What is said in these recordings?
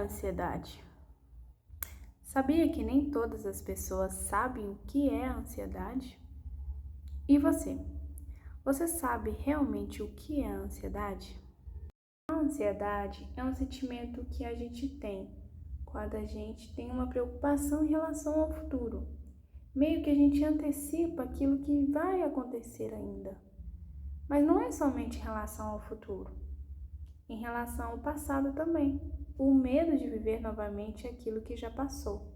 ansiedade? Sabia que nem todas as pessoas sabem o que é a ansiedade? E você? Você sabe realmente o que é a ansiedade? A ansiedade é um sentimento que a gente tem quando a gente tem uma preocupação em relação ao futuro. Meio que a gente antecipa aquilo que vai acontecer ainda. Mas não é somente em relação ao futuro, em relação ao passado também. O medo de viver novamente aquilo que já passou.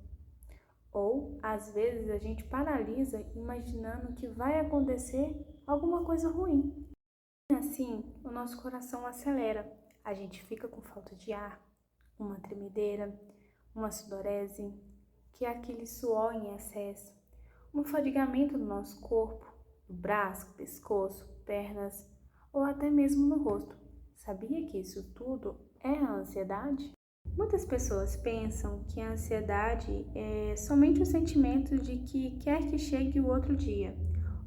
Ou, às vezes, a gente paralisa imaginando que vai acontecer alguma coisa ruim. E assim, o nosso coração acelera. A gente fica com falta de ar, uma tremedeira, uma sudorese, que é aquele suor em excesso, um fadigamento no nosso corpo, no braço, pescoço, pernas ou até mesmo no rosto. Sabia que isso tudo é a ansiedade? Muitas pessoas pensam que a ansiedade é somente o sentimento de que quer que chegue o outro dia,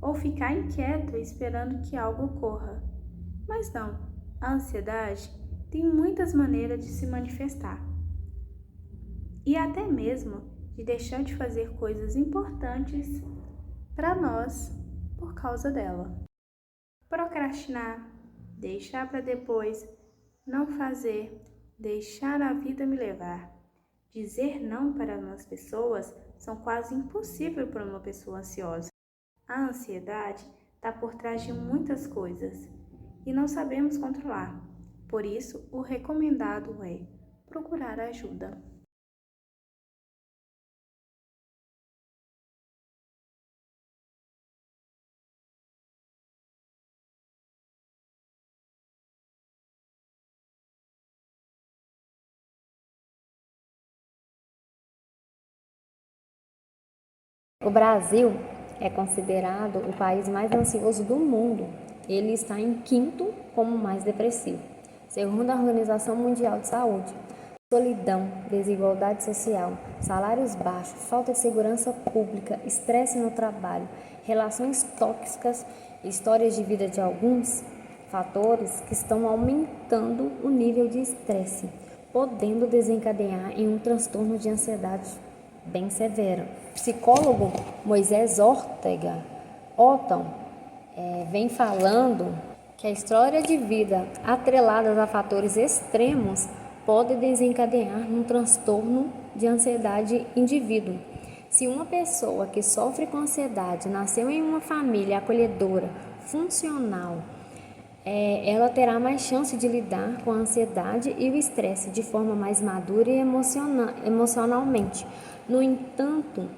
ou ficar inquieto esperando que algo ocorra. Mas não, a ansiedade tem muitas maneiras de se manifestar, e até mesmo de deixar de fazer coisas importantes para nós por causa dela. Procrastinar, deixar para depois, não fazer, deixar a vida me levar. Dizer não para as pessoas são quase impossível para uma pessoa ansiosa. A ansiedade está por trás de muitas coisas e não sabemos controlar. Por isso, o recomendado é procurar ajuda. O Brasil é considerado o país mais ansioso do mundo. Ele está em quinto como mais depressivo, segundo a Organização Mundial de Saúde. Solidão, desigualdade social, salários baixos, falta de segurança pública, estresse no trabalho, relações tóxicas, histórias de vida de alguns fatores que estão aumentando o nível de estresse, podendo desencadear em um transtorno de ansiedade bem severo. O psicólogo Moisés Orton vem falando que a história de vida atreladas a fatores extremos pode desencadear num transtorno de ansiedade indivíduo. Se uma pessoa que sofre com ansiedade nasceu em uma família acolhedora, funcional, ela terá mais chance de lidar com a ansiedade e o estresse de forma mais madura e emocionalmente. No entanto,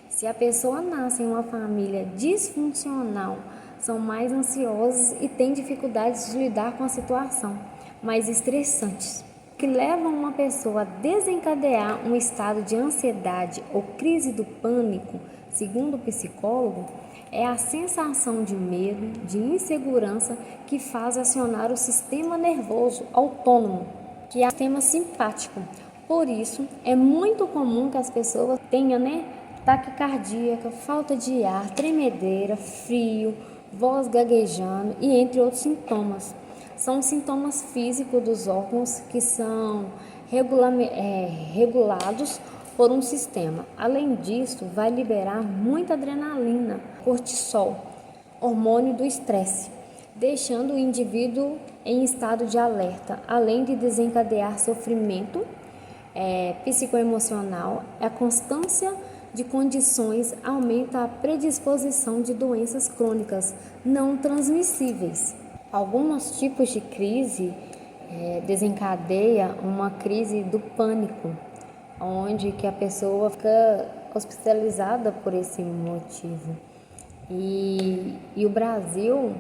se a pessoa nasce em uma família disfuncional, são mais ansiosos e têm dificuldades de lidar com a situação, mais estressantes, que levam uma pessoa a desencadear um estado de ansiedade ou crise do pânico. Segundo o psicólogo, é a sensação de medo, de insegurança que faz acionar o sistema nervoso autônomo, que é o sistema simpático. Por isso, é muito comum que as pessoas tenham, taquicardia, falta de ar, tremedeira, frio, voz gaguejando e entre outros sintomas. São sintomas físicos dos órgãos que são regulados por um sistema. Além disso, vai liberar muita adrenalina, cortisol, hormônio do estresse, deixando o indivíduo em estado de alerta, além de desencadear sofrimento psicoemocional. A constância de condições aumenta a predisposição de doenças crônicas não transmissíveis. Alguns tipos de crise desencadeia uma crise do pânico, onde que a pessoa fica hospitalizada por esse motivo. E o Brasil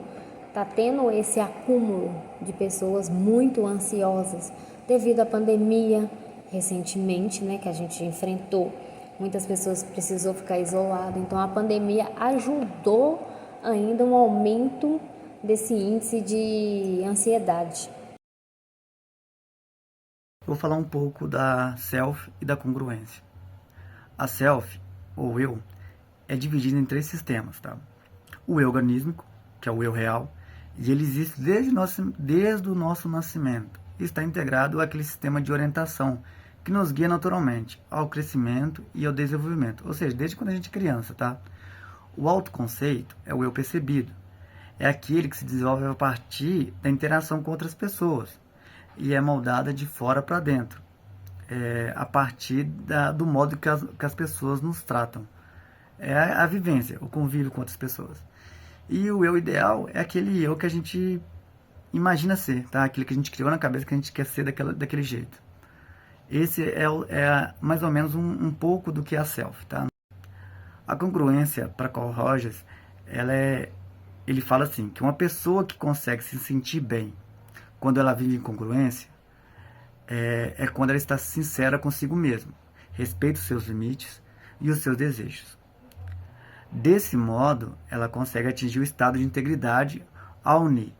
está tendo esse acúmulo de pessoas muito ansiosas devido à pandemia recentemente, que a gente enfrentou. Muitas pessoas precisou ficar isolada, então a pandemia ajudou ainda um aumento desse índice de ansiedade. Vou falar um pouco da self e da congruência. A self, ou eu, é dividida em 3 sistemas, tá? O eu organísmico, que é o eu real, e ele existe desde o nosso nascimento. Está integrado àquele sistema de orientação, que nos guia naturalmente ao crescimento e ao desenvolvimento, ou seja, desde quando a gente é criança, tá? O autoconceito é o eu percebido, é aquele que se desenvolve a partir da interação com outras pessoas e é moldada de fora para dentro, a partir do modo que as pessoas nos tratam. É a vivência, o convívio com outras pessoas. E o eu ideal é aquele eu que a gente imagina ser, tá? Aquele que a gente criou na cabeça que a gente quer ser daquele jeito. Esse é mais ou menos um pouco do que é a self, tá? A congruência, para Carl Rogers, ele fala assim, que uma pessoa que consegue se sentir bem quando ela vive em congruência, é quando ela está sincera consigo mesma, respeita os seus limites e os seus desejos. Desse modo, ela consegue atingir o estado de integridade ao unir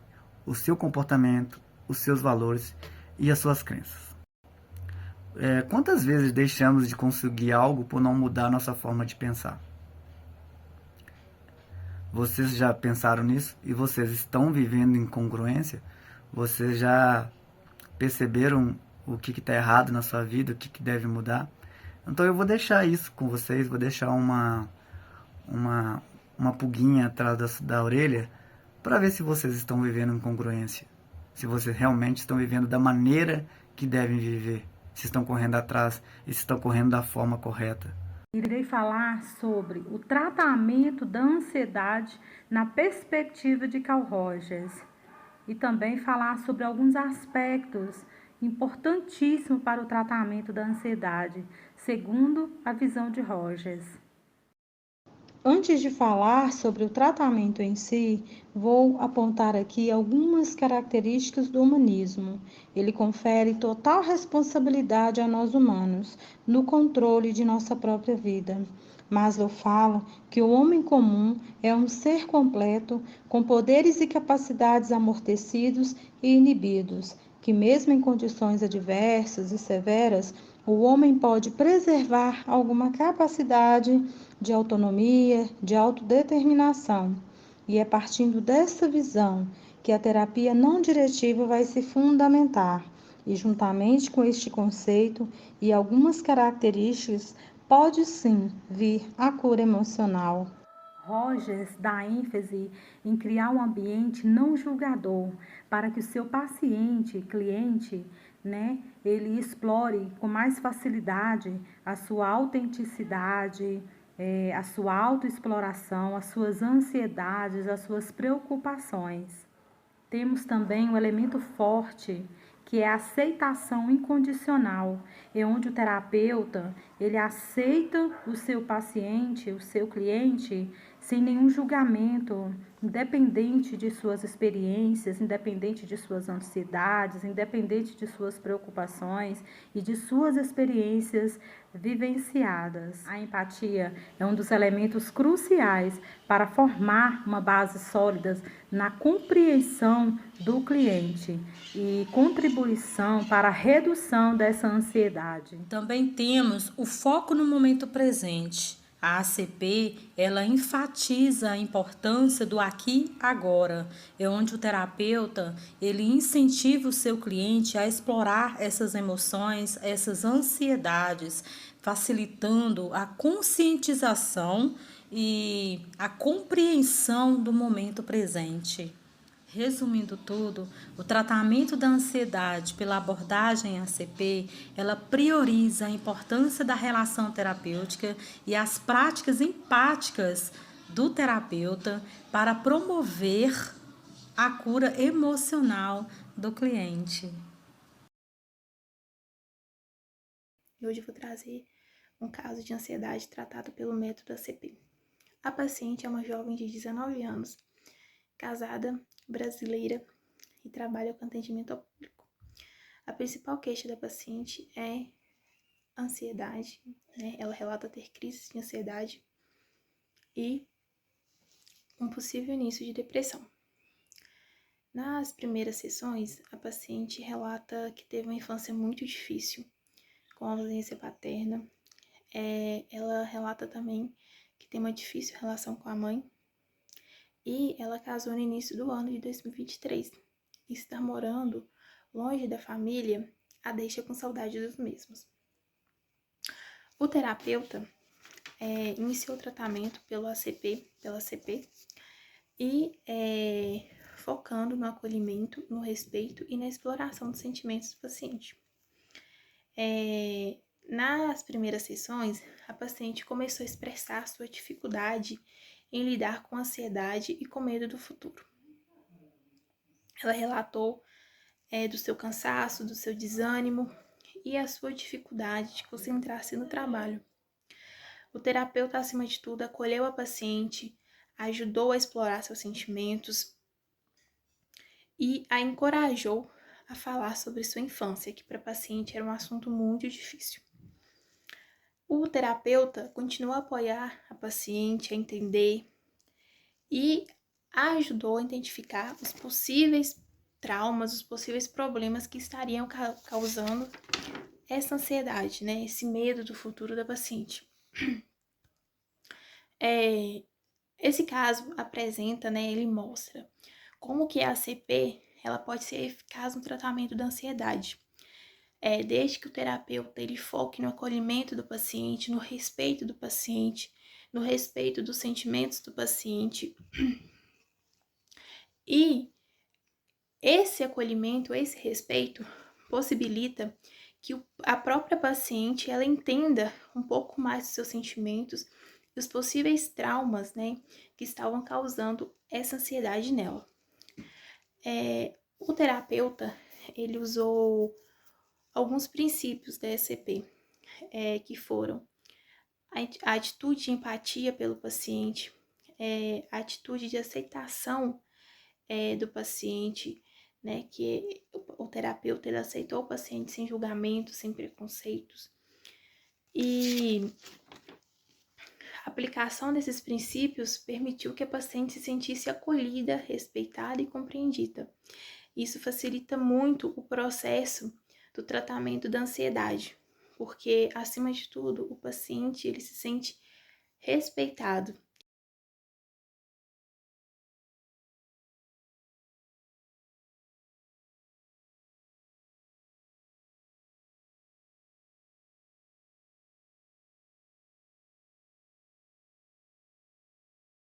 o seu comportamento, os seus valores e as suas crenças. Quantas vezes deixamos de conseguir algo por não mudar nossa forma de pensar? Vocês já pensaram nisso? E vocês estão vivendo em congruência? Vocês já perceberam o que está errado na sua vida, o que deve mudar? Então eu vou deixar isso com vocês, vou deixar uma pulguinha atrás da orelha para ver se vocês estão vivendo em congruência, se vocês realmente estão vivendo da maneira que devem viver, se estão correndo atrás e se estão correndo da forma correta. Irei falar sobre o tratamento da ansiedade na perspectiva de Carl Rogers e também falar sobre alguns aspectos importantíssimos para o tratamento da ansiedade, segundo a visão de Rogers. Antes de falar sobre o tratamento em si, vou apontar aqui algumas características do humanismo. Ele confere total responsabilidade a nós humanos no controle de nossa própria vida. Maslow fala que o homem comum é um ser completo, com poderes e capacidades amortecidos e inibidos, que mesmo em condições adversas e severas, o homem pode preservar alguma capacidade de autonomia, de autodeterminação. E é partindo dessa visão que a terapia não diretiva vai se fundamentar. E juntamente com este conceito e algumas características, pode sim vir a cura emocional. Rogers dá ênfase em criar um ambiente não julgador para que o seu paciente, cliente, ele explore com mais facilidade a sua autenticidade, a sua autoexploração, as suas ansiedades, as suas preocupações. Temos também um elemento forte, que é a aceitação incondicional, é onde o terapeuta, ele aceita o seu paciente, o seu cliente, sem nenhum julgamento, independente de suas experiências, independente de suas ansiedades, independente de suas preocupações e de suas experiências vivenciadas. A empatia é um dos elementos cruciais para formar uma base sólida na compreensão do cliente e contribuição para a redução dessa ansiedade. Também temos o foco no momento presente. A ACP, ela enfatiza a importância do aqui e agora, é onde o terapeuta, ele incentiva o seu cliente a explorar essas emoções, essas ansiedades, facilitando a conscientização e a compreensão do momento presente. Resumindo tudo, o tratamento da ansiedade pela abordagem ACP, ela prioriza a importância da relação terapêutica e as práticas empáticas do terapeuta para promover a cura emocional do cliente. Hoje eu vou trazer um caso de ansiedade tratado pelo método ACP. A paciente é uma jovem de 19 anos, casada, brasileira e trabalha com atendimento ao público. A principal queixa da paciente é ansiedade, Ela relata ter crises de ansiedade e um possível início de depressão. Nas primeiras sessões, a paciente relata que teve uma infância muito difícil, com ausência paterna. Ela relata também que tem uma difícil relação com a mãe. E ela casou no início do ano de 2023. E estar morando longe da família a deixa com saudade dos mesmos. O terapeuta iniciou o tratamento pela CP, e focando no acolhimento, no respeito e na exploração dos sentimentos do paciente. Nas primeiras sessões, a paciente começou a expressar sua dificuldade em lidar com ansiedade e com medo do futuro. Ela relatou do seu cansaço, do seu desânimo e a sua dificuldade de concentrar-se no trabalho. O terapeuta, acima de tudo, acolheu a paciente, ajudou a explorar seus sentimentos e a encorajou a falar sobre sua infância, que para a paciente era um assunto muito difícil. O terapeuta continuou a apoiar a paciente a entender e a ajudou a identificar os possíveis traumas, os possíveis problemas que estariam causando essa ansiedade, né? Esse medo do futuro da paciente. Esse caso apresenta, né? Ele mostra como que a CP ela pode ser eficaz no tratamento da ansiedade. Desde que o terapeuta ele foque no acolhimento do paciente, no respeito do paciente, no respeito dos sentimentos do paciente. E esse acolhimento, esse respeito possibilita que a própria paciente ela entenda um pouco mais dos seus sentimentos e os possíveis traumas, né, que estavam causando essa ansiedade nela. O terapeuta ele usou alguns princípios da ECP, que foram a atitude de empatia pelo paciente, a atitude de aceitação do paciente, né, que o terapeuta ele aceitou o paciente sem julgamento, sem preconceitos. E a aplicação desses princípios permitiu que a paciente se sentisse acolhida, respeitada e compreendida. Isso facilita muito o processo do tratamento da ansiedade, porque, acima de tudo, o paciente ele se sente respeitado